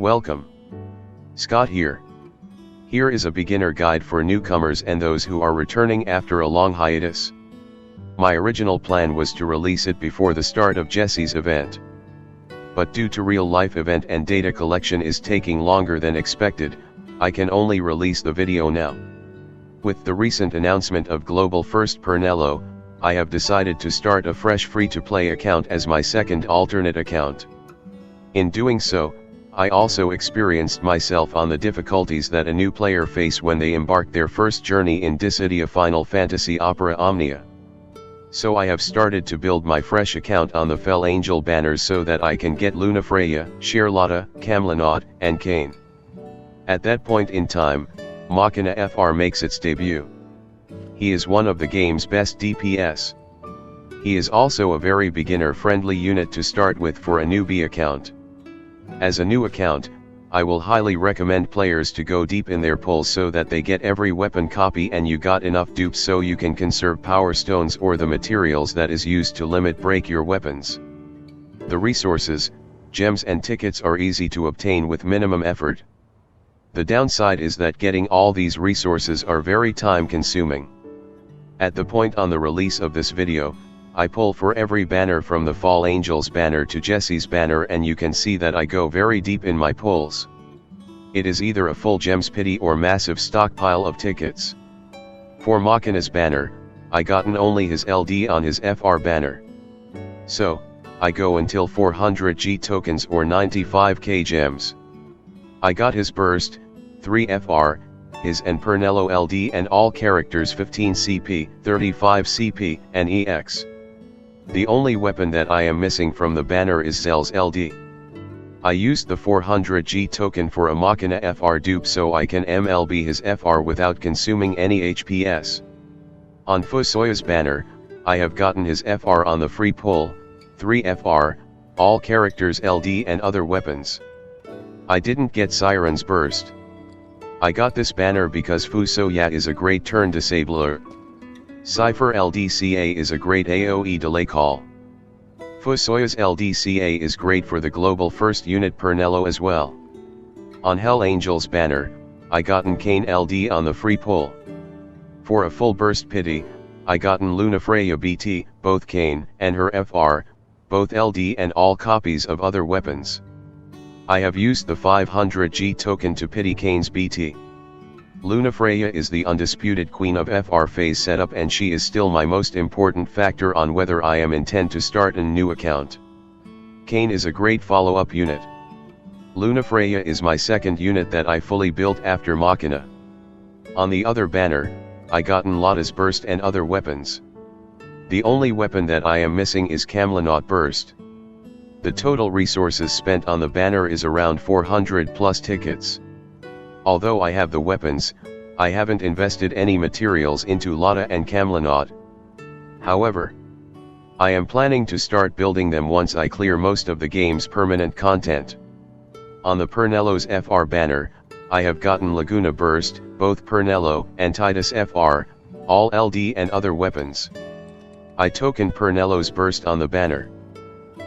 Welcome. Scott here. Here is a beginner guide for newcomers and those who are returning after a long hiatus. My original plan was to release it before the start of Jesse's event. But due to real-life event and data collection is taking longer than expected, I can only release the video now. With the recent announcement of Global First Penelo, I have decided to start a fresh free-to-play account as my second alternate account. In doing so, I also experienced myself on the difficulties that a new player face when they embark their first journey in Dissidia Final Fantasy Opera Omnia. So I have started to build my fresh account on the Fell Angel banners so that I can get Lunafreya, Charlotta, Camlanot, and Kain. At that point in time, Machina FR makes its debut. He is one of the game's best DPS. He is also a very beginner-friendly unit to start with for a newbie account. As a new account, I will highly recommend players to go deep in their pulls so that they get every weapon copy and you got enough dupes so you can conserve power stones or the materials that is used to limit break your weapons. The resources, gems and tickets are easy to obtain with minimum effort. The downside is that getting all these resources are very time consuming. At the point on the release of this video, I pull for every banner from the Fall Angels banner to Jesse's banner and you can see that I go very deep in my pulls. It is either a full gems pity or massive stockpile of tickets. For Machina's banner, I gotten only his LD on his FR banner. So, I go until 400 G tokens or 95k gems. I got his burst, 3 FR, his and Penelo LD and all characters 15 CP, 35 CP, and EX. The only weapon that I am missing from the banner is Zell's LD. I used the 400 G token for a Machina FR dupe so I can MLB his FR without consuming any HPS. On Fusoya's banner, I have gotten his FR on the free pull, 3 FR, all characters LD and other weapons. I didn't get Siren's burst. I got this banner because Fusoya is a great turn disabler. Cypher LDCA is a great AoE delay call. Fusoya's LDCA is great for the global first unit Penelo as well. On Hell Angel's banner, I gotten Kain LD on the free pull. For a full burst pity, I gotten Lunafreya BT, both Kain and her FR, both LD and all copies of other weapons. I have used the 500 G token to pity Kain's BT. Lunafreya is the undisputed queen of FR phase setup and she is still my most important factor on whether I am intend to start a new account. Kain is a great follow-up unit. Lunafreya is my second unit that I fully built after Machina. On the other banner, I gotten Lotta's burst and other weapons. The only weapon that I am missing is Camlanot burst. The total resources spent on the banner is around 400 plus tickets. Although I have the weapons, I haven't invested any materials into Lotta and Camlanot. However, I am planning to start building them once I clear most of the game's permanent content. On the Penelo's FR banner, I have gotten Laguna burst, both Penelo and Titus FR, all LD and other weapons. I token Penelo's burst on the banner.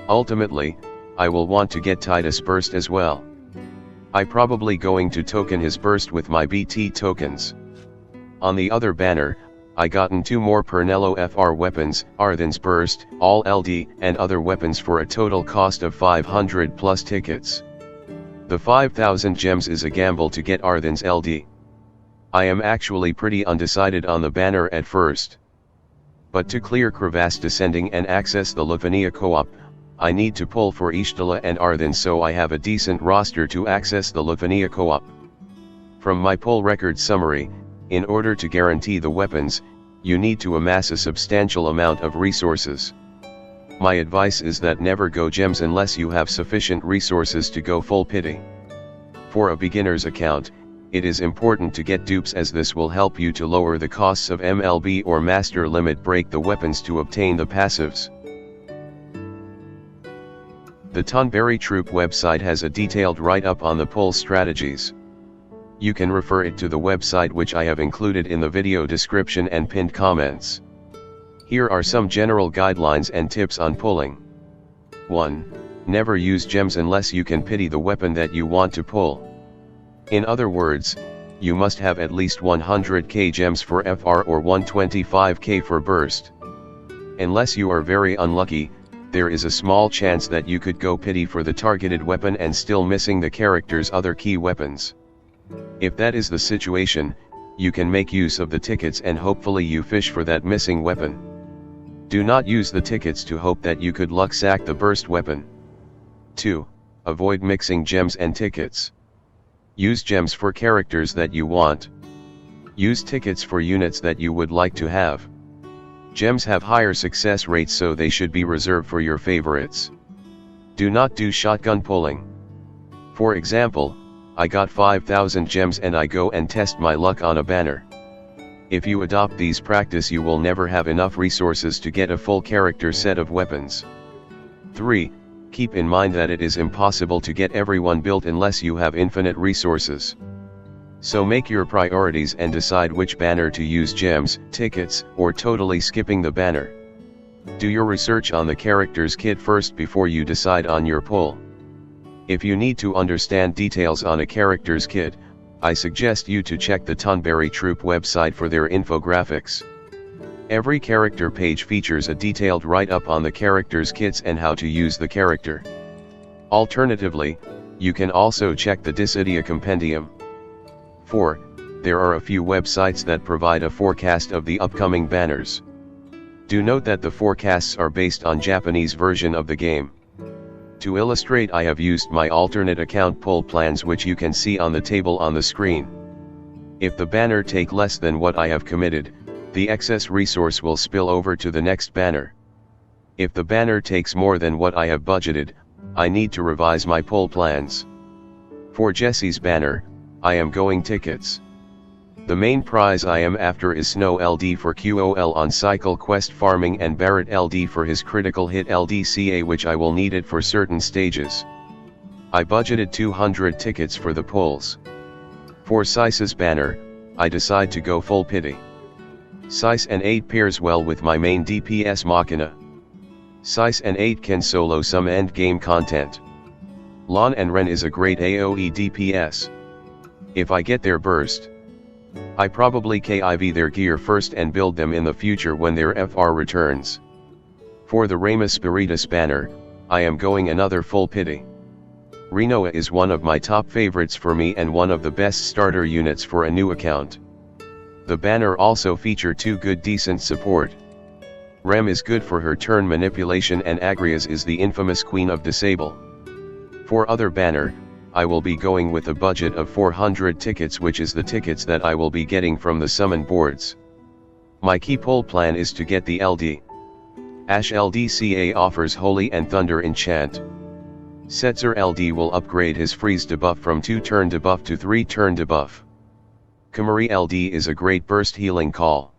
Ultimately, I will want to get Titus burst as well. I probably going to token his burst with my BT tokens. On the other banner, I gotten 2 more Penelo FR weapons, Arthan's burst, all LD and other weapons for a total cost of 500 plus tickets. The 5000 gems is a gamble to get Arthan's LD. I am actually pretty undecided on the banner at first. But to clear Crevasse Descending and access the Livonia co-op, I need to pull for Ishtala and Arthan so I have a decent roster to access the Livonia co-op. From my pull record summary, in order to guarantee the weapons, you need to amass a substantial amount of resources. My advice is that never go gems unless you have sufficient resources to go full pity. For a beginner's account, it is important to get dupes as this will help you to lower the costs of MLB or master limit break the weapons to obtain the passives. The Tonberry Troupe website has a detailed write-up on the pull strategies. You can refer it to the website which I have included in the video description and pinned comments. Here are some general guidelines and tips on pulling. 1. Never use gems unless you can pity the weapon that you want to pull. In other words, you must have at least 100k gems for FR or 125k for burst. Unless you are very unlucky, there is a small chance that you could go pity for the targeted weapon and still missing the character's other key weapons. If that is the situation, you can make use of the tickets and hopefully you fish for that missing weapon. Do not use the tickets to hope that you could luck sack the burst weapon. 2. Avoid mixing gems and tickets. Use gems for characters that you want. Use tickets for units that you would like to have. Gems have higher success rates, so they should be reserved for your favorites. Do not do shotgun pulling. For example, I got 5,000 gems and I go and test my luck on a banner. If you adopt these practice, you will never have enough resources to get a full character set of weapons. 3. Keep in mind that it is impossible to get everyone built unless you have infinite resources. So make your priorities and decide which banner to use: gems, tickets, or totally skipping the banner. Do your research on the character's kit first before you decide on your pull. If you need to understand details on a character's kit, I suggest you to check the Tonberry Troupe website for their infographics. Every character page features a detailed write-up on the character's kits and how to use the character. Alternatively, you can also check the Dissidia compendium. 4. There are a few websites that provide a forecast of the upcoming banners. Do note that the forecasts are based on Japanese version of the game. To illustrate, I have used my alternate account pull plans, which you can see on the table on the screen. If the banner take less than what I have committed, the excess resource will spill over to the next banner. If the banner takes more than what I have budgeted, I need to revise my pull plans. For Jesse's banner, I am going tickets. The main prize I am after is Snow LD for QOL on cycle quest farming and Barrett LD for his critical hit LDCA, which I will need it for certain stages. I budgeted 200 tickets for the pulls. For Sice's banner, I decide to go full pity. Sice and 8 pairs well with my main DPS Machina. Sice and 8 can solo some end game content. Lon and Ren is a great AoE DPS. If I get their burst, I probably KIV their gear first and build them in the future when their FR returns. For the Rema Spiritus banner, I am going another full pity. Rinoa is one of my top favorites for me and one of the best starter units for a new account. The banner also feature 2 good decent support. Rem is good for her turn manipulation and Agrias is the infamous Queen of Disable. For other banner, I will be going with a budget of 400 tickets, which is the tickets that I will be getting from the summon boards. My key pull plan is to get the LD. Ash LDCA offers Holy and Thunder Enchant. Setzer LD will upgrade his freeze debuff from 2 turn debuff to 3 turn debuff. Kamari LD is a great burst healing call.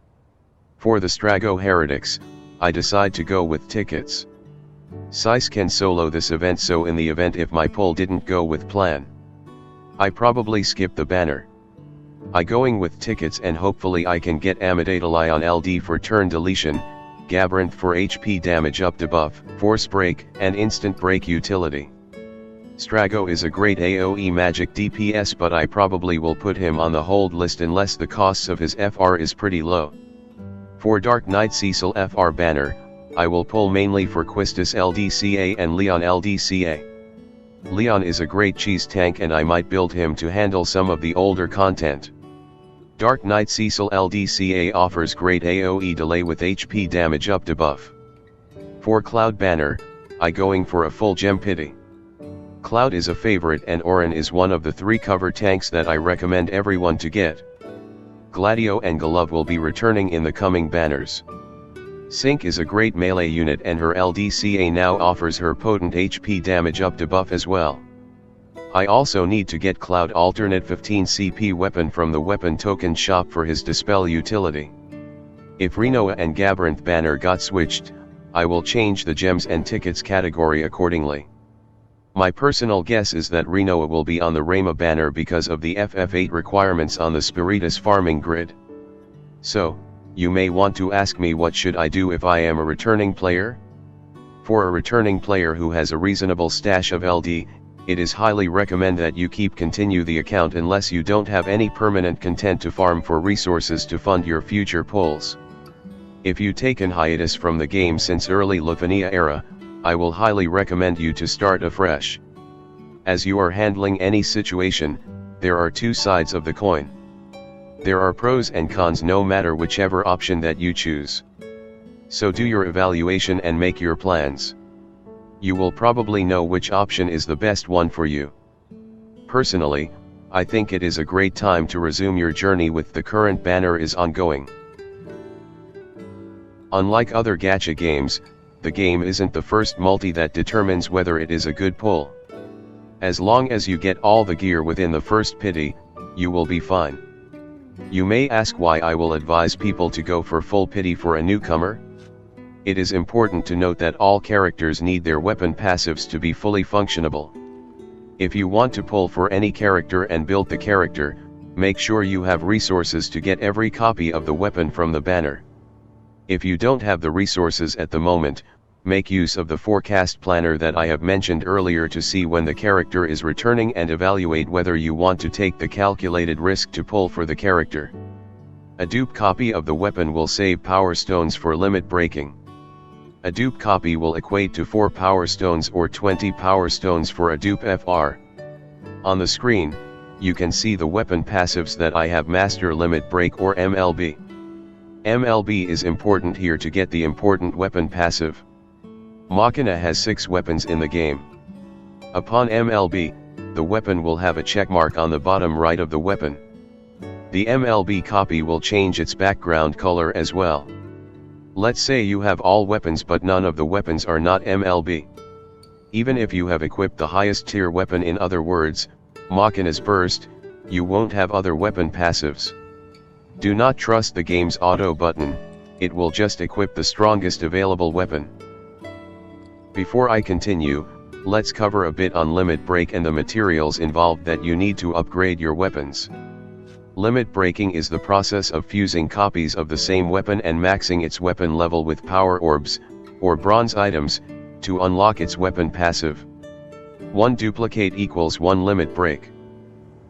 For the Strago Heretics, I decide to go with tickets. Sice can solo this event, so in the event if my pull didn't go with plan, I probably skip the banner. I going with tickets and hopefully I can get Amidatalai on LD for turn deletion, Gabarinth for HP damage up debuff, force break, and instant break utility. Strago is a great AoE magic DPS, but I probably will put him on the hold list unless the costs of his FR is pretty low. For Dark Knight Cecil FR banner, I will pull mainly for Quistis LDCA and Leon LDCA. Leon is a great cheese tank and I might build him to handle some of the older content. Dark Knight Cecil LDCA offers great AoE delay with HP damage up debuff. For Cloud banner, I going for a full gem pity. Cloud is a favorite and Orin is one of the 3 cover tanks that I recommend everyone to get. Gladio and Galov will be returning in the coming banners. Sync is a great melee unit and her LDCA now offers her potent HP damage up debuff as well. I also need to get Cloud alternate 15 CP weapon from the weapon token shop for his dispel utility. If Rinoa and Gabarinth banner got switched, I will change the gems and tickets category accordingly. My personal guess is that Rinoa will be on the Rema banner because of the FF8 requirements on the Spiritus farming grid. So, you may want to ask me, what should I do if I am a returning player? For a returning player who has a reasonable stash of LD, it is highly recommended that you continue the account unless you don't have any permanent content to farm for resources to fund your future pulls. If you taken hiatus from the game since early Vanilla era, I will highly recommend you to start afresh. As you are handling any situation, there are two sides of the coin. There are pros and cons no matter whichever option that you choose. So do your evaluation and make your plans. You will probably know which option is the best one for you. Personally, I think it is a great time to resume your journey with the current banner is ongoing. Unlike other gacha games, the game isn't the first multi that determines whether it is a good pull. As long as you get all the gear within the first pity, you will be fine. You may ask why I will advise people to go for full pity for a newcomer. It is important to note that all characters need their weapon passives to be fully functionable. If you want to pull for any character and build the character, make sure you have resources to get every copy of the weapon from the banner. If you don't have the resources at the moment, make use of the forecast planner that I have mentioned earlier to see when the character is returning and evaluate whether you want to take the calculated risk to pull for the character. A dupe copy of the weapon will save power stones for limit breaking. A dupe copy will equate to 4 power stones or 20 power stones for a dupe FR. On the screen, you can see the weapon passives that I have: Master Limit Break or MLB. MLB is important here to get the important weapon passive. Machina has 6 weapons in the game. Upon MLB, the weapon will have a checkmark on the bottom right of the weapon. The MLB copy will change its background color as well. Let's say you have all weapons but none of the weapons are not MLB. Even if you have equipped the highest tier weapon, in other words, Machina's Burst, you won't have other weapon passives. Do not trust the game's auto button, it will just equip the strongest available weapon. Before I continue, let's cover a bit on limit break and the materials involved that you need to upgrade your weapons. Limit breaking is the process of fusing copies of the same weapon and maxing its weapon level with power orbs, or bronze items, to unlock its weapon passive. 1 duplicate equals 1 limit break.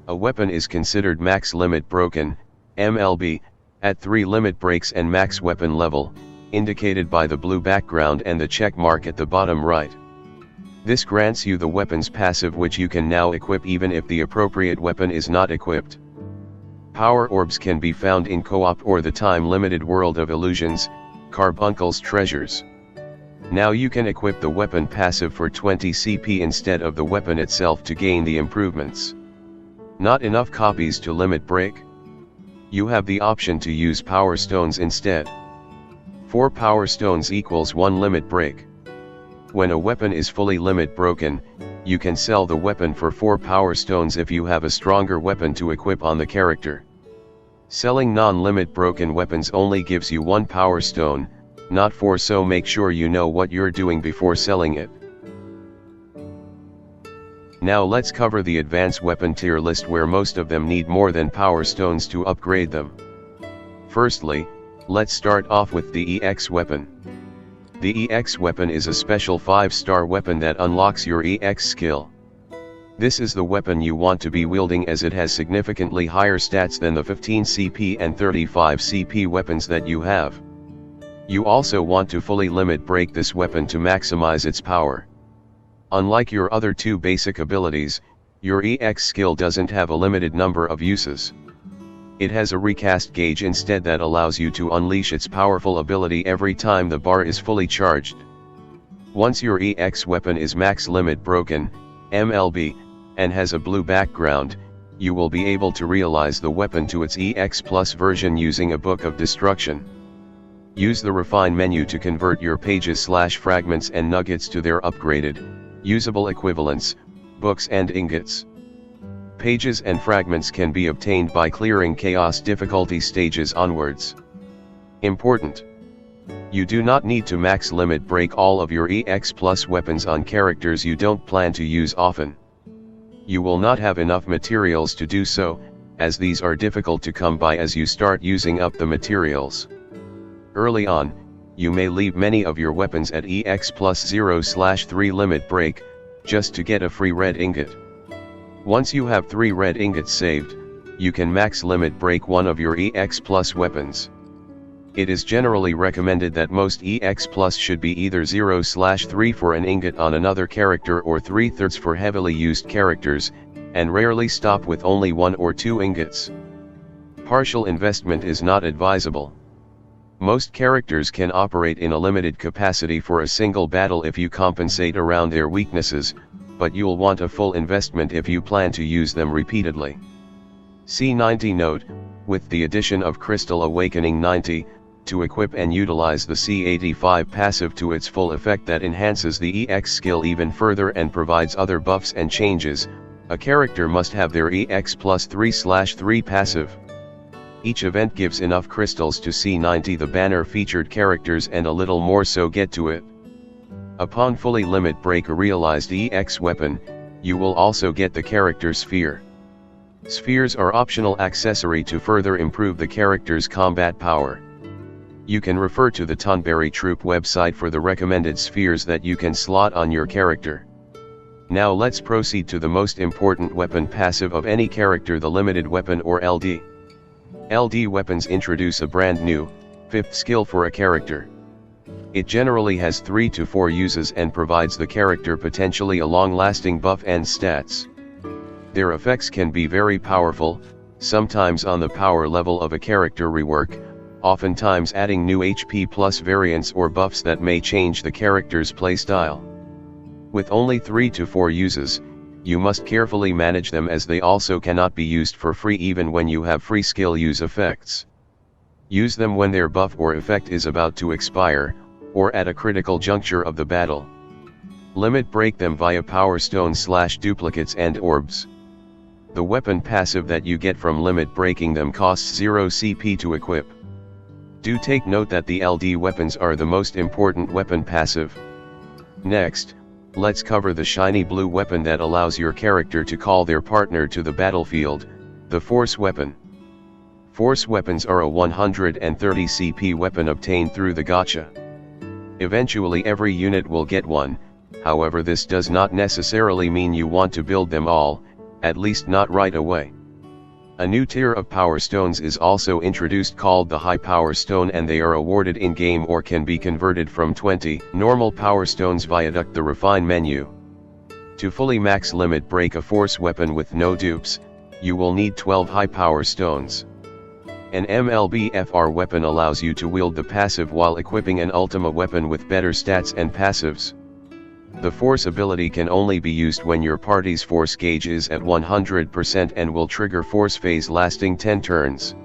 A weapon is considered max limit broken, MLB, at 3 limit breaks and max weapon level, indicated by the blue background and the check mark at the bottom right. This grants you the weapon's passive, which you can now equip even if the appropriate weapon is not equipped. Power orbs can be found in co-op or the time-limited World of Illusions, Carbuncle's Treasures. Now you can equip the weapon passive for 20 CP instead of the weapon itself to gain the improvements. Not enough copies to limit break? You have the option to use power stones instead. 4 power stones equals 1 limit break. When a weapon is fully limit broken, you can sell the weapon for 4 power stones if you have a stronger weapon to equip on the character. Selling non-limit broken weapons only gives you 1 power stone, not 4, so make sure you know what you're doing before selling it. Now let's cover the advanced weapon tier list, where most of them need more than power stones to upgrade them. Firstly, let's start off with the EX weapon. The EX weapon is a special 5-star weapon that unlocks your EX skill. This is the weapon you want to be wielding, as it has significantly higher stats than the 15 CP and 35 CP weapons that you have. You also want to fully limit break this weapon to maximize its power. Unlike your other 2 basic abilities, your EX skill doesn't have a limited number of uses. It has a recast gauge instead that allows you to unleash its powerful ability every time the bar is fully charged. Once your EX weapon is max limit broken, MLB, and has a blue background, you will be able to realize the weapon to its EX Plus version using a Book of Destruction. Use the Refine menu to convert your pages/fragments and nuggets to their upgraded, usable equivalents, books and ingots. Pages and fragments can be obtained by clearing chaos difficulty stages onwards. Important: you do not need to max limit break all of your EX Plus weapons on characters you don't plan to use often. You will not have enough materials to do so, as these are difficult to come by as you start using up the materials. Early on, you may leave many of your weapons at EX plus 0/3 limit break, just to get a free red ingot. Once you have 3 red ingots saved, you can max limit break one of your EX plus weapons. It is generally recommended that most EX plus should be either 0/3 for an ingot on another character or 3/3 for heavily used characters, and rarely stop with only 1 or 2 ingots. Partial investment is not advisable. Most characters can operate in a limited capacity for a single battle if you compensate around their weaknesses, but you'll want a full investment if you plan to use them repeatedly. C90 note, with the addition of Crystal Awakening 90, to equip and utilize the C85 passive to its full effect that enhances the EX skill even further and provides other buffs and changes, a character must have their EX plus 3/3 passive. Each event gives enough crystals to C90 the banner featured characters and a little more, so get to it. Upon fully limit break a realized EX weapon, you will also get the character sphere. Spheres are optional accessory to further improve the character's combat power. You can refer to the Tonberry Troupe website for the recommended spheres that you can slot on your character. Now let's proceed to the most important weapon passive of any character, the limited weapon or LD. LD weapons introduce a brand new, 5th skill for a character. It generally has 3 to 4 uses and provides the character potentially a long-lasting buff and stats. Their effects can be very powerful, sometimes on the power level of a character rework, oftentimes adding new HP plus variants or buffs that may change the character's playstyle. With only 3 to 4 uses, you must carefully manage them as they also cannot be used for free even when you have free skill use effects. Use them when their buff or effect is about to expire, or at a critical juncture of the battle. Limit break them via power stones/duplicates and orbs. The weapon passive that you get from limit breaking them costs 0 CP to equip. Do take note that the LD weapons are the most important weapon passive. Next, let's cover the shiny blue weapon that allows your character to call their partner to the battlefield, the Force weapon. Force weapons are a 130 CP weapon obtained through the gacha. Eventually every unit will get one, however this does not necessarily mean you want to build them all, at least not right away. A new tier of power stones is also introduced called the High Power Stone, and they are awarded in-game or can be converted from 20 normal power stones via the Refine menu. To fully max limit break a Force weapon with no dupes, you will need 12 high power stones. An MLBFR weapon allows you to wield the passive while equipping an Ultima weapon with better stats and passives. The Force ability can only be used when your party's Force gauge is at 100% and will trigger Force phase lasting 10 turns.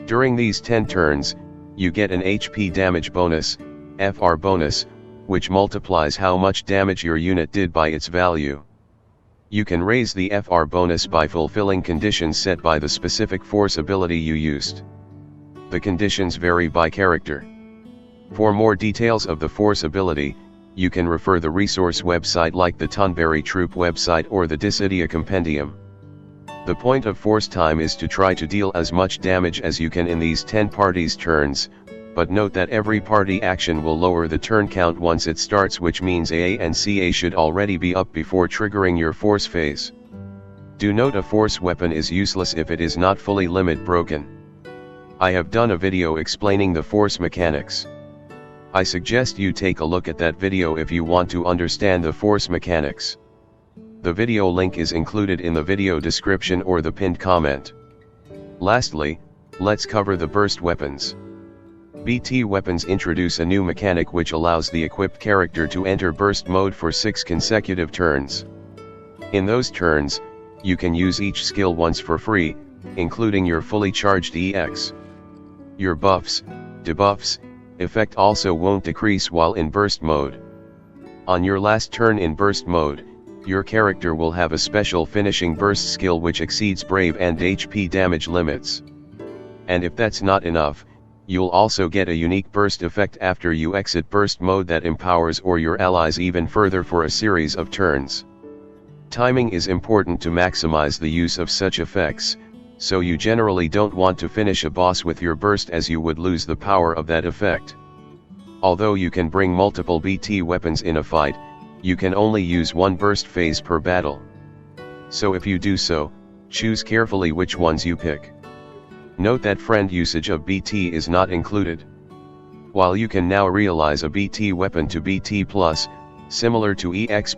During these 10 turns, you get an HP damage bonus, FR bonus, which multiplies how much damage your unit did by its value. You can raise the FR bonus by fulfilling conditions set by the specific Force ability you used. The conditions vary by character. For more details of the Force ability, you can refer the resource website like the Tonberry Troupe website or the Dissidia Compendium. The point of Force time is to try to deal as much damage as you can in these 10 parties' turns, but note that every party action will lower the turn count once it starts, which means AA and CA should already be up before triggering your Force phase. Do note a Force weapon is useless if it is not fully limit broken. I have done a video explaining the Force mechanics. I suggest you take a look at that video if you want to understand the Force mechanics. The video link is included in the video description or the pinned comment. Lastly, let's cover the burst weapons. BT weapons introduce a new mechanic which allows the equipped character to enter burst mode for 6 consecutive turns. In those turns, you can use each skill once for free, including your fully charged EX. Your buffs, debuffs, effect also won't decrease while in burst mode. On your last turn in burst mode, your character will have a special finishing burst skill which exceeds Brave and HP damage limits. And if that's not enough, you'll also get a unique burst effect after you exit burst mode that empowers or your allies even further for a series of turns. Timing is important to maximize the use of such effects, so you generally don't want to finish a boss with your burst as you would lose the power of that effect. Although you can bring multiple BT weapons in a fight, you can only use one burst phase per battle. So if you do so, choose carefully which ones you pick. Note that friend usage of BT is not included. While you can now realize a BT weapon to BT+, similar to EX+,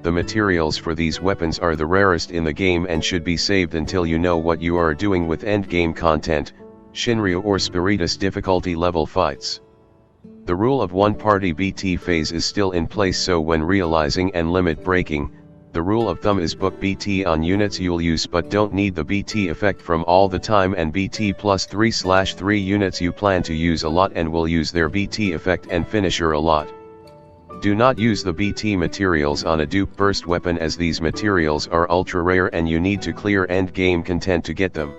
the materials for these weapons are the rarest in the game and should be saved until you know what you are doing with endgame content, Shinryu or Spiritus difficulty level fights. The rule of one party BT phase is still in place, so when realizing and limit breaking, the rule of thumb is book BT on units you'll use but don't need the BT effect from all the time, and BT plus 3/3 units you plan to use a lot and will use their BT effect and finisher a lot. Do not use the BT materials on a dupe burst weapon, as these materials are ultra rare and you need to clear end game content to get them.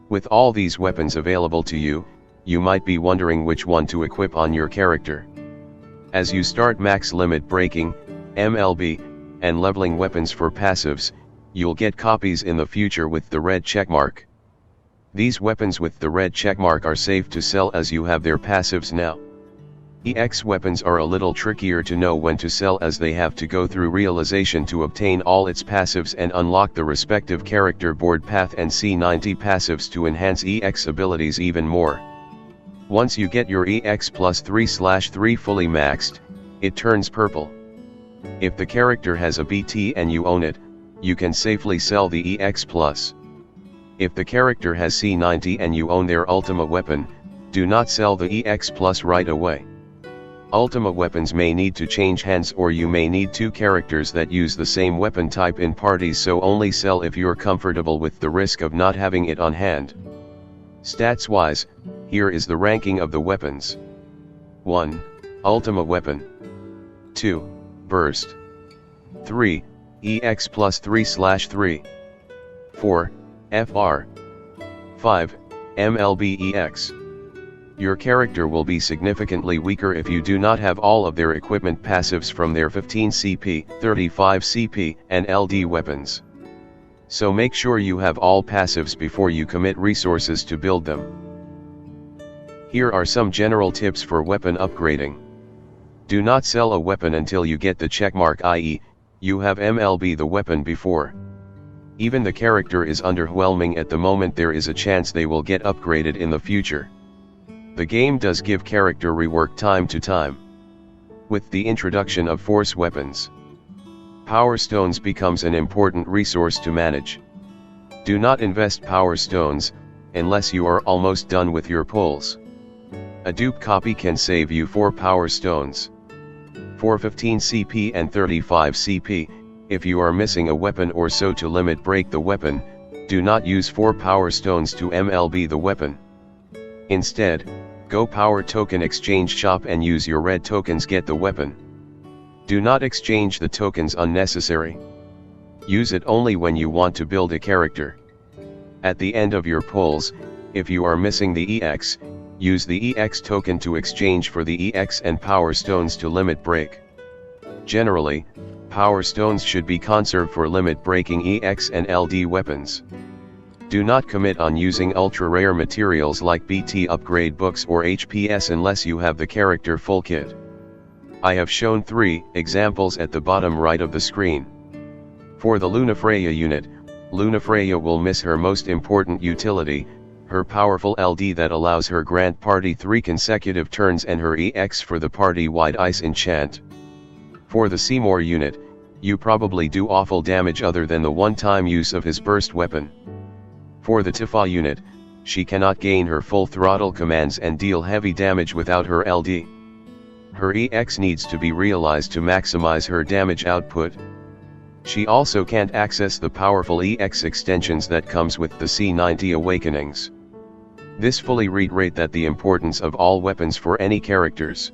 With all these weapons available to you, you might be wondering which one to equip on your character. As you start max limit breaking, MLB, and leveling weapons for passives, you'll get copies in the future with the red checkmark. These weapons with the red checkmark are safe to sell as you have their passives now. EX weapons are a little trickier to know when to sell, as they have to go through realization to obtain all its passives and unlock the respective character board path and C90 passives to enhance EX abilities even more. Once you get your EX plus 3/3 fully maxed, it turns purple. If the character has a BT and you own it, you can safely sell the EX plus. If the character has C90 and you own their Ultima weapon, do not sell the EX plus right away. Ultima weapons may need to change hands, or you may need two characters that use the same weapon type in parties, so only sell if you're comfortable with the risk of not having it on hand. Stats wise, here is the ranking of the weapons. 1. Ultima weapon. 2. Burst. 3. EX plus 3/3. 4. FR. 5. MLBEX. Your character will be significantly weaker if you do not have all of their equipment passives from their 15 CP, 35 CP, and LD weapons. So make sure you have all passives before you commit resources to build them. Here are some general tips for weapon upgrading. Do not sell a weapon until you get the checkmark, i.e., you have MLB the weapon before. Even the character is underwhelming at the moment, there is a chance they will get upgraded in the future. The game does give character rework time to time. With the introduction of force weapons, Power Stones becomes an important resource to manage. Do not invest Power Stones, unless you are almost done with your pulls. A dupe copy can save you 4 Power Stones. For 15 CP and 35 CP, if you are missing a weapon or so to limit break the weapon, do not use 4 Power Stones to MLB the weapon. Instead, go Power Token Exchange Shop and use your red tokens get the weapon. Do not exchange the tokens unnecessary. Use it only when you want to build a character. At the end of your pulls, if you are missing the EX, use the EX token to exchange for the EX and Power Stones to limit break. Generally, Power Stones should be conserved for limit breaking EX and LD weapons. Do not commit on using ultra rare materials like BT upgrade books or HPS unless you have the character full kit. I have shown 3 examples at the bottom right of the screen. For the Lunafreya unit, Lunafreya will miss her most important utility, her powerful LD that allows her grant party 3 consecutive turns, and her EX for the party-wide ice enchant. For the Seymour unit, you probably do awful damage other than the one-time use of his burst weapon. For the Tifa unit, she cannot gain her full throttle commands and deal heavy damage without her LD. Her EX needs to be realized to maximize her damage output. She also can't access the powerful EX extensions that comes with the C90 awakenings. This fully reiterate that the importance of all weapons for any characters.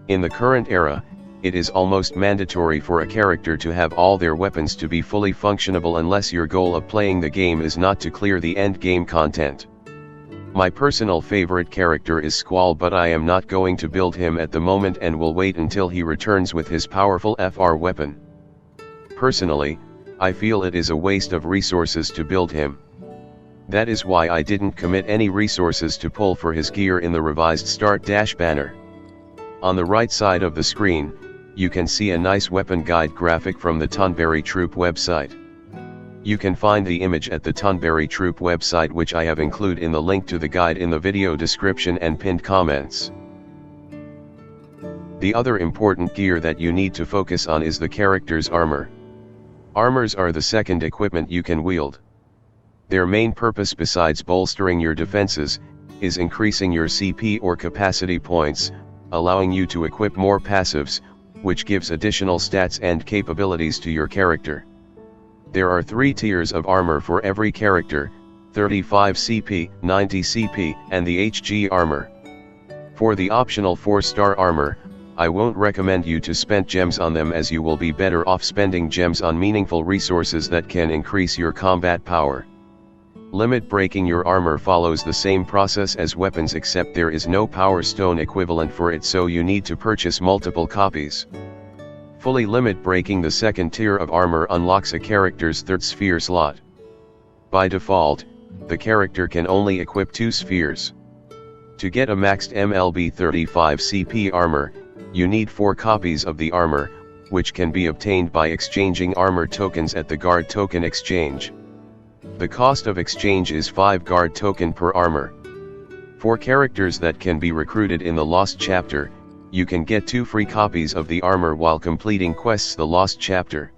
In the current era, it is almost mandatory for a character to have all their weapons to be fully functionable, unless your goal of playing the game is not to clear the end game content. My personal favorite character is Squall, but I am not going to build him at the moment and will wait until he returns with his powerful FR weapon. Personally, I feel it is a waste of resources to build him. That is why I didn't commit any resources to pull for his gear in the revised Start Dash banner. On the right side of the screen, you can see a nice weapon guide graphic from the Tonberry Troupe website. You can find the image at the Tonberry Troupe website, which I have included in the link to the guide in the video description and pinned comments. The other important gear that you need to focus on is the character's armor. Armors are the second equipment you can wield. Their main purpose, besides bolstering your defenses, is increasing your CP or capacity points, allowing you to equip more passives, which gives additional stats and capabilities to your character. There are 3 tiers of armor for every character: 35 CP, 90 CP, and the HG armor. For the optional 4-star armor, I won't recommend you to spend gems on them, as you will be better off spending gems on meaningful resources that can increase your combat power. Limit breaking your armor follows the same process as weapons, except there is no power stone equivalent for it, so you need to purchase multiple copies. Fully limit breaking the second tier of armor unlocks a character's 3rd sphere slot. By default, the character can only equip 2 spheres. To get a maxed MLB 35 CP armor, you need 4 copies of the armor, which can be obtained by exchanging armor tokens at the guard token exchange. The cost of exchange is 5 guard token per armor. For characters that can be recruited in the Lost Chapter, you can get 2 free copies of the armor while completing quests The Lost Chapter.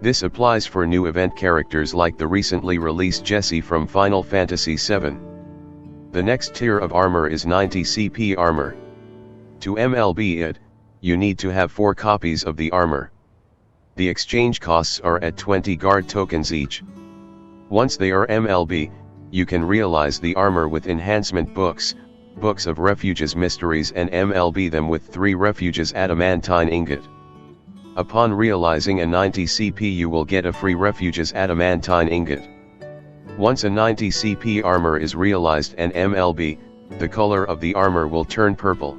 This applies for new event characters like the recently released Jessie from Final Fantasy VII. The next tier of armor is 90 CP armor. To MLB it, you need to have 4 copies of the armor. The exchange costs are at 20 guard tokens each. Once they are MLB, you can realize the armor with enhancement books, Books of Refuges Mysteries, and MLB them with 3 Refuges Adamantine Ingot. Upon realizing a 90 CP, you will get a free Refuges Adamantine Ingot. Once a 90 CP armor is realized and MLB, the color of the armor will turn purple.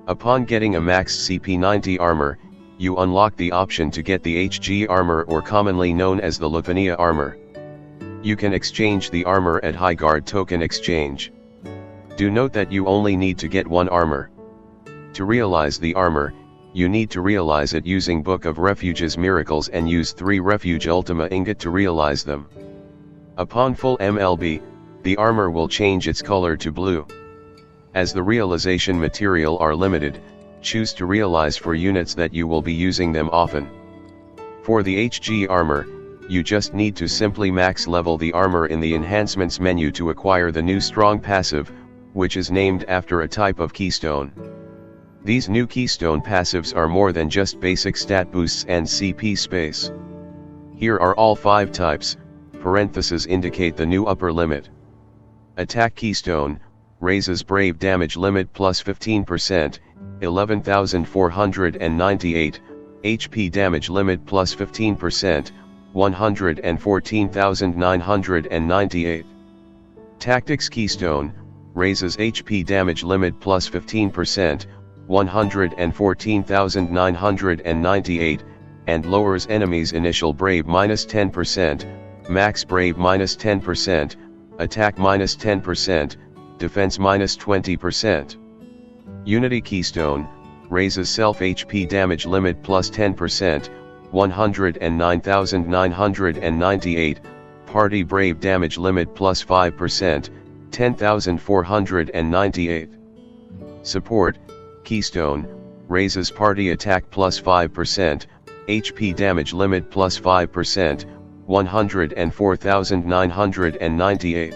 Upon getting a max CP 90 armor, you unlock the option to get the HG armor, or commonly known as the Lavania armor. You can exchange the armor at High Guard Token Exchange. Do note that you only need to get 1 armor. To realize the armor, you need to realize it using Book of Refuges Miracles and use 3 Refuge Ultima Ingot to realize them. Upon full MLB, the armor will change its color to blue. As the realization material are limited, choose to realize for units that you will be using them often. For the HG armor, you just need to simply max level the armor in the enhancements menu to acquire the new strong passive, which is named after a type of keystone. These new keystone passives are more than just basic stat boosts and CP space. Here are all 5 types, parentheses indicate the new upper limit. Attack keystone, raises brave damage limit plus 15%, 11,498, HP damage limit plus 15%, 114,998. Tactics keystone, raises HP damage limit plus 15%, 114,998, and lowers enemies' initial brave minus 10%, max brave minus 10%, attack minus 10%, defense minus 20%. Unity keystone, raises self HP damage limit plus 10%, 109,998, party brave damage limit plus 5%, 10,498. Support keystone, raises party attack plus 5%, HP damage limit plus 5%, 104,998.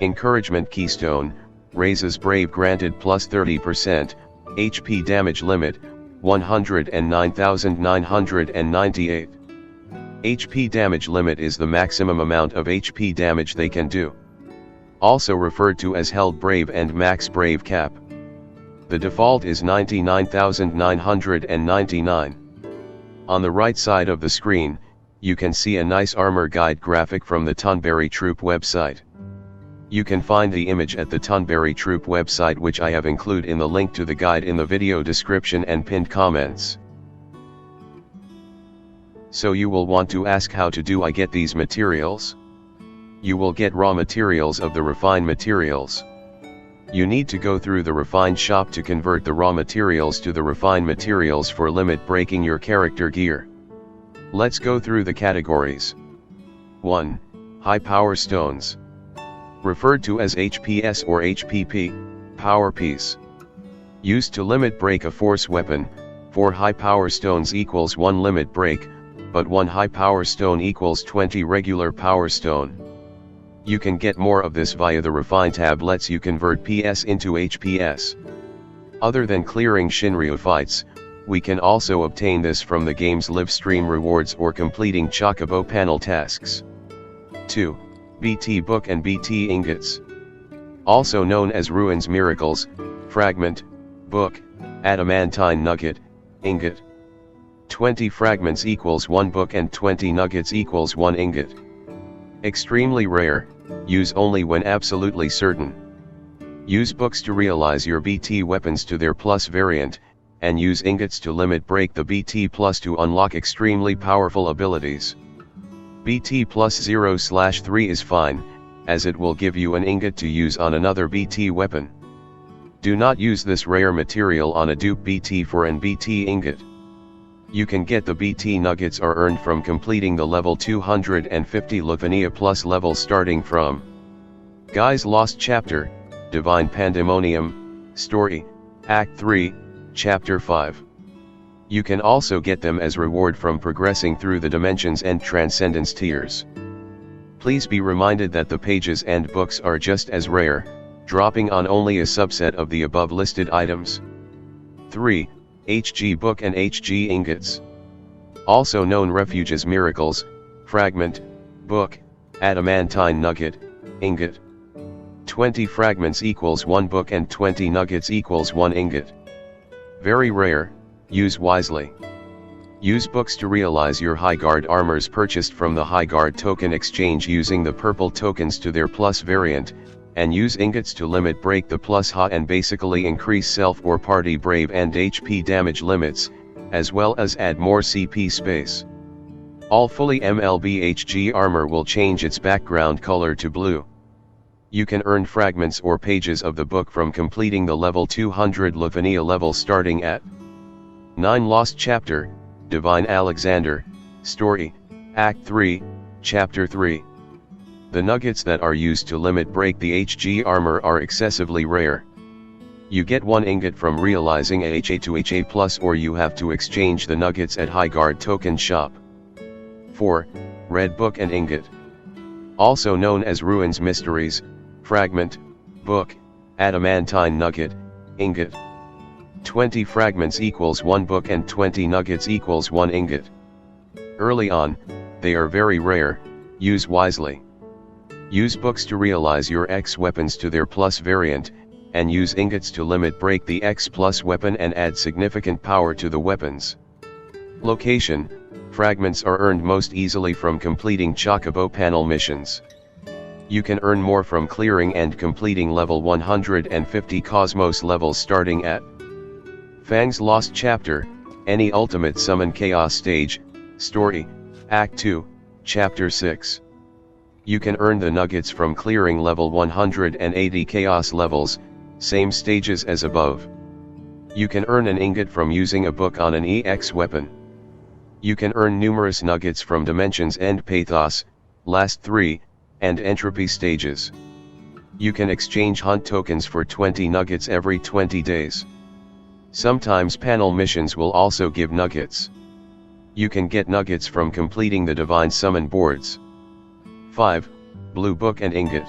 Encouragement keystone, raises brave granted plus 30%, HP damage limit, 109,998. HP damage limit is the maximum amount of HP damage they can do. Also referred to as held brave and max brave cap. The default is 99,999. On the right side of the screen, you can see a nice armor guide graphic from the Tonberry Troupe website. You can find the image at the Tonberry Troupe website, which I have included in the link to the guide in the video description and pinned comments. So you will want to ask, how do I get these materials? You will get raw materials of the refined materials. You need to go through the refined shop to convert the raw materials to the refined materials for limit breaking your character gear. Let's go through the categories. 1. High Power Stones. Referred to as HPS or HPP, Power Piece. Used to limit break a force weapon, 4 high power stones equals 1 limit break, but 1 high power stone equals 20 regular power stone. You can get more of this via the Refine tab, lets you convert PS into HPS. Other than clearing Shinryu fights, we can also obtain this from the game's live stream rewards or completing Chocobo panel tasks. 2. BT Book and BT Ingots. Also known as Ruins Miracles, Fragment, Book, Adamantine Nugget, Ingot. 20 fragments equals 1 book and 20 nuggets equals 1 ingot. Extremely rare, use only when absolutely certain. Use books to realize your BT weapons to their plus variant, and use ingots to limit break the BT plus to unlock extremely powerful abilities. BT plus 0/3 is fine, as it will give you an ingot to use on another BT weapon. Do not use this rare material on a dupe BT for an BT ingot. You can get the BT nuggets are earned from completing the level 250 Lufania plus level starting from Guy's Lost Chapter, Divine Pandemonium, Story, Act 3, Chapter 5. You can also get them as reward from progressing through the Dimensions and Transcendence tiers. Please be reminded that the pages and books are just as rare, dropping on only a subset of the above listed items. 3. HG Book and HG Ingots. Also known Refuge's Miracles, Fragment, Book, Adamantine Nugget, Ingot. 20 fragments equals 1 book and 20 nuggets equals 1 ingot. Very rare, use wisely. Use books to realize your High Guard armors purchased from the High Guard token exchange using the purple tokens to their plus variant, and use ingots to limit break the plus hot and basically increase self or party brave and HP damage limits, as well as add more CP space. All fully MLB HG armor will change its background color to blue. You can earn fragments or pages of the book from completing the level 200 Lufania level starting at 9 Lost Chapter, Divine Alexander, Story, Act 3, Chapter 3. The nuggets that are used to limit break the HG armor are excessively rare. You get 1 ingot from realizing a HA to HA plus, or you have to exchange the nuggets at High Guard token shop. 4. Red Book and Ingot. Also known as Ruins Mysteries, Fragment, Book, Adamantine Nugget, Ingot. 20 fragments equals 1 book and 20 nuggets equals 1 ingot. Early on, they are very rare, use wisely. Use books to realize your X weapons to their plus variant, and use ingots to limit break the X plus weapon and add significant power to the weapons. Location, fragments are earned most easily from completing Chocobo panel missions. You can earn more from clearing and completing level 150 Cosmos levels starting at Fang's Lost Chapter, any Ultimate Summon Chaos Stage, Story, Act 2, Chapter 6. You can earn the nuggets from clearing level 180 Chaos levels, same stages as above. You can earn an ingot from using a book on an EX weapon. You can earn numerous nuggets from Dimensions and Pathos, Last 3, and Entropy stages. You can exchange hunt tokens for 20 nuggets every 20 days. Sometimes panel missions will also give nuggets. You can get nuggets from completing the Divine Summon boards. 5. Blue Book and Ingot.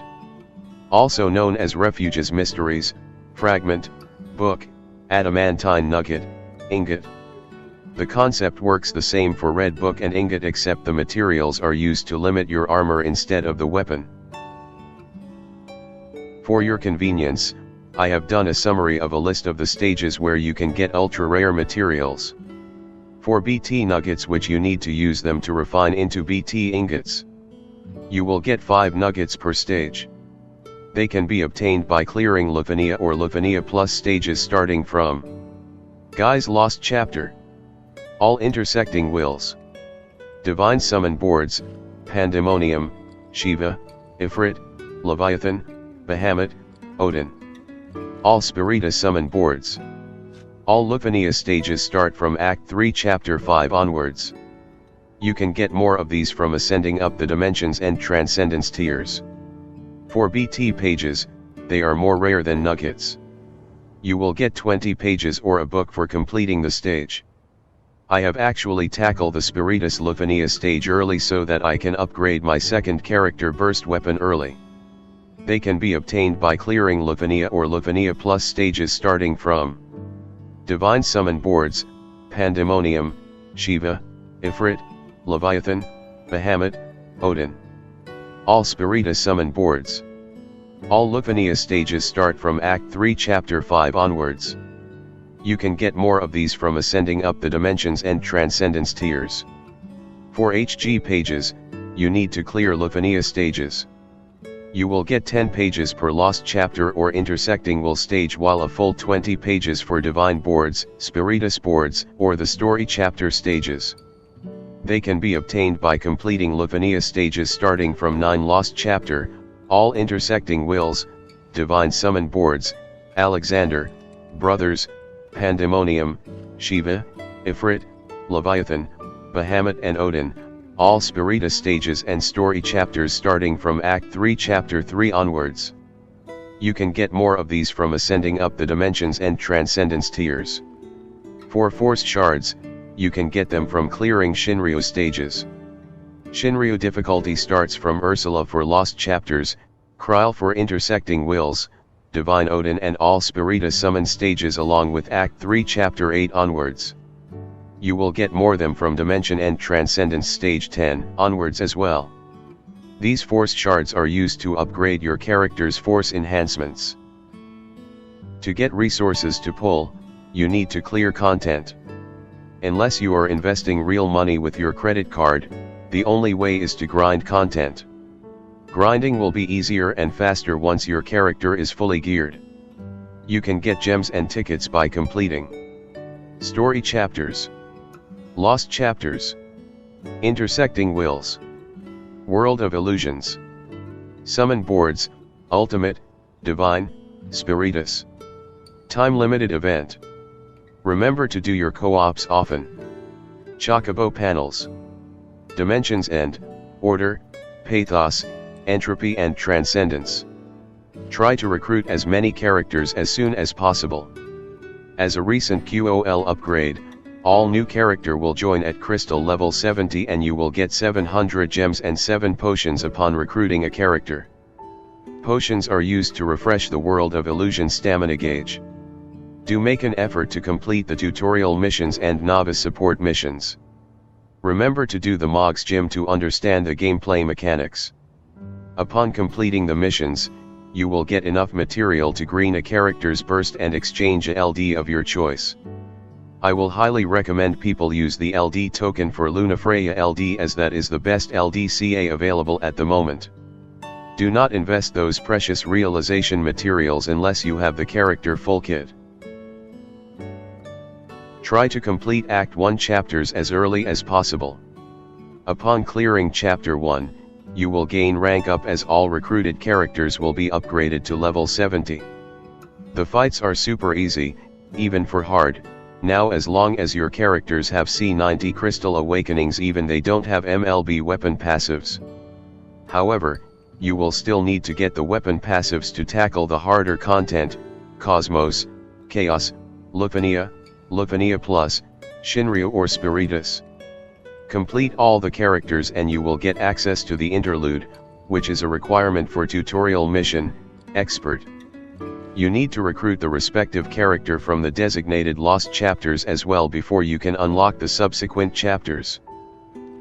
Also known as Refuge's Mysteries, Fragment, Book, Adamantine Nugget, Ingot. The concept works the same for Red Book and Ingot, except the materials are used to limit your armor instead of the weapon. For your convenience, I have done a summary of a list of the stages where you can get ultra rare materials. For BT nuggets, which you need to use them to refine into BT ingots. You will get 5 nuggets per stage. They can be obtained by clearing Lufania or Lufania plus stages starting from Guy's Lost Chapter. All intersecting wills. Divine Summon boards, Pandemonium, Shiva, Ifrit, Leviathan, Bahamut, Odin. All Spiritus summon boards. All Lufania stages start from Act 3 Chapter 5 onwards. You can get more of these from ascending up the Dimensions and Transcendence tiers. For BT pages, they are more rare than nuggets. You will get 20 pages or a book for completing the stage. I have actually tackled the Spiritus Lufania stage early so that I can upgrade my second character burst weapon early. They can be obtained by clearing Lufania or Lufania Plus stages starting from Divine Summon boards, Pandemonium, Shiva, Ifrit, Leviathan, Bahamut, Odin. All Spiritus summon boards. All Lufania stages start from Act 3 Chapter 5 onwards. You can get more of these from ascending up the Dimensions and Transcendence tiers. For HG pages, you need to clear Lufania stages. You will get 10 pages per lost chapter or intersecting will stage, while a full 20 pages for Divine boards, Spiritus boards, or the Story chapter stages. They can be obtained by completing Lufania stages starting from 9 lost chapter, all intersecting wills, Divine summon boards, Alexander, Brothers, Pandemonium, Shiva, Ifrit, Leviathan, Bahamut and Odin, all Spiritus stages and story chapters starting from Act 3 Chapter 3 onwards. You can get more of these from ascending up the Dimensions and Transcendence tiers. For Force Shards, you can get them from clearing Shinryu stages. Shinryu difficulty starts from Ursula for lost chapters, Kryl for intersecting wills, Divine Odin and all Spiritus summon stages along with Act 3 Chapter 8 onwards. You will get more them from Dimension and Transcendence stage 10 onwards as well. These Force Shards are used to upgrade your character's force enhancements. To get resources to pull, you need to clear content. Unless you are investing real money with your credit card, the only way is to grind content. Grinding will be easier and faster once your character is fully geared. You can get gems and tickets by completing story chapters, lost chapters, intersecting wills, world of illusions, summon boards, ultimate, divine, spiritus, time limited event. Remember to do your co-ops often. Chocobo panels, Dimensions End, Order, Pathos, Entropy and Transcendence. Try to recruit as many characters as soon as possible. As a recent QOL upgrade, all new character will join at Crystal level 70 and you will get 700 gems and 7 potions upon recruiting a character. Potions are used to refresh the World of Illusion stamina gauge. Do make an effort to complete the tutorial missions and novice support missions. Remember to do the Mog's Gym to understand the gameplay mechanics. Upon completing the missions, you will get enough material to green a character's burst and exchange a LD of your choice. I will highly recommend people use the LD token for Lunafreya LD as that is the best LDCA available at the moment. Do not invest those precious realization materials unless you have the character full kit. Try to complete Act 1 chapters as early as possible. Upon clearing Chapter 1, you will gain rank up as all recruited characters will be upgraded to level 70. The fights are super easy, even for hard, now as long as your characters have C90 Crystal Awakenings even they don't have MLB weapon passives. However, you will still need to get the weapon passives to tackle the harder content, Cosmos, Chaos, Lufania, Lufania Plus, Shinryu or Spiritus. Complete all the characters and you will get access to the interlude, which is a requirement for tutorial mission, Expert. You need to recruit the respective character from the designated lost chapters as well before you can unlock the subsequent chapters.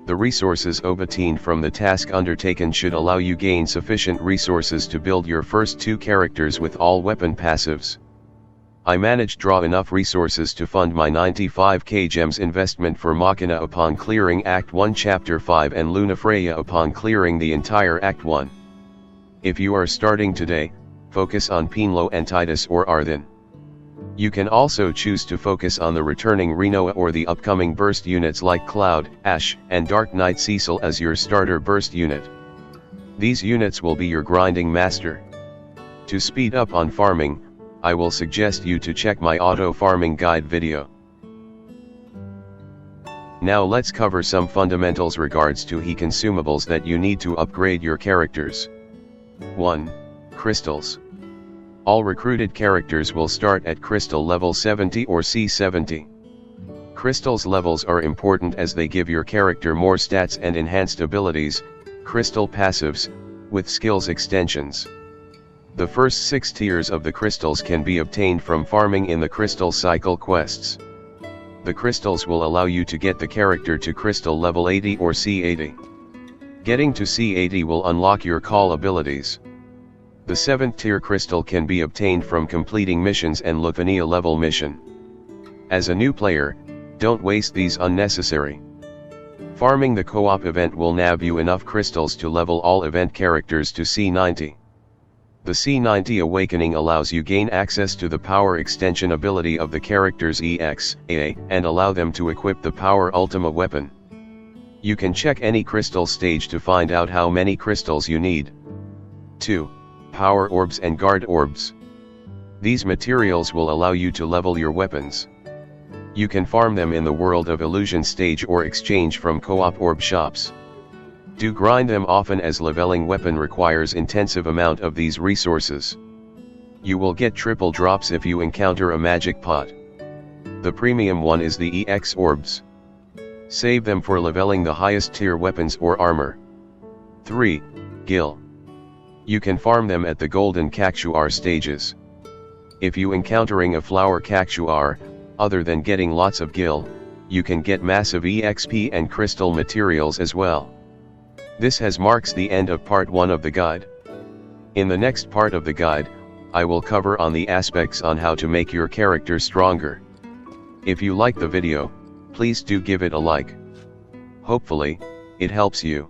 The resources obtained from the task undertaken should allow you gain sufficient resources to build your first 2 characters with all weapon passives. I managed draw enough resources to fund my 95k gems investment for Machina upon clearing Act 1 Chapter 5 and Lunafreya upon clearing the entire Act 1. If you are starting today, focus on Penelo and Titus or Arthen. You can also choose to focus on the returning Renoa or the upcoming burst units like Cloud, Ash, and Dark Knight Cecil as your starter burst unit. These units will be your grinding master. To speed up on farming, I will suggest you to check my auto farming guide video. Now let's cover some fundamentals regards to he consumables that you need to upgrade your characters. 1. Crystals. All recruited characters will start at crystal level 70 or C70. Crystals levels are important as they give your character more stats and enhanced abilities, crystal passives, with skills extensions. The first 6 tiers of the crystals can be obtained from farming in the crystal cycle quests. The crystals will allow you to get the character to crystal level 80 or C80. Getting to C80 will unlock your call abilities. The 7th tier crystal can be obtained from completing missions and Lufania level mission. As a new player, don't waste these unnecessary. Farming the co-op event will nab you enough crystals to level all event characters to C90. The C90 awakening allows you gain access to the power extension ability of the character's EXA and allow them to equip the power ultima weapon. You can check any crystal stage to find out how many crystals you need. 2. Power orbs and guard orbs. These materials will allow you to level your weapons. You can farm them in the World of Illusion stage or exchange from co-op orb shops. Do grind them often as leveling weapon requires intensive amount of these resources. You will get triple drops if you encounter a magic pot. The premium one is the EX orbs. Save them for leveling the highest tier weapons or armor. 3. Gil. You can farm them at the golden cactuar stages. If you encountering a flower cactuar, other than getting lots of gil, you can get massive EXP and crystal materials as well. This has marks the end of part 1 of the guide. In the next part of the guide, I will cover on the aspects on how to make your character stronger. If you like the video, please do give it a like. Hopefully, it helps you.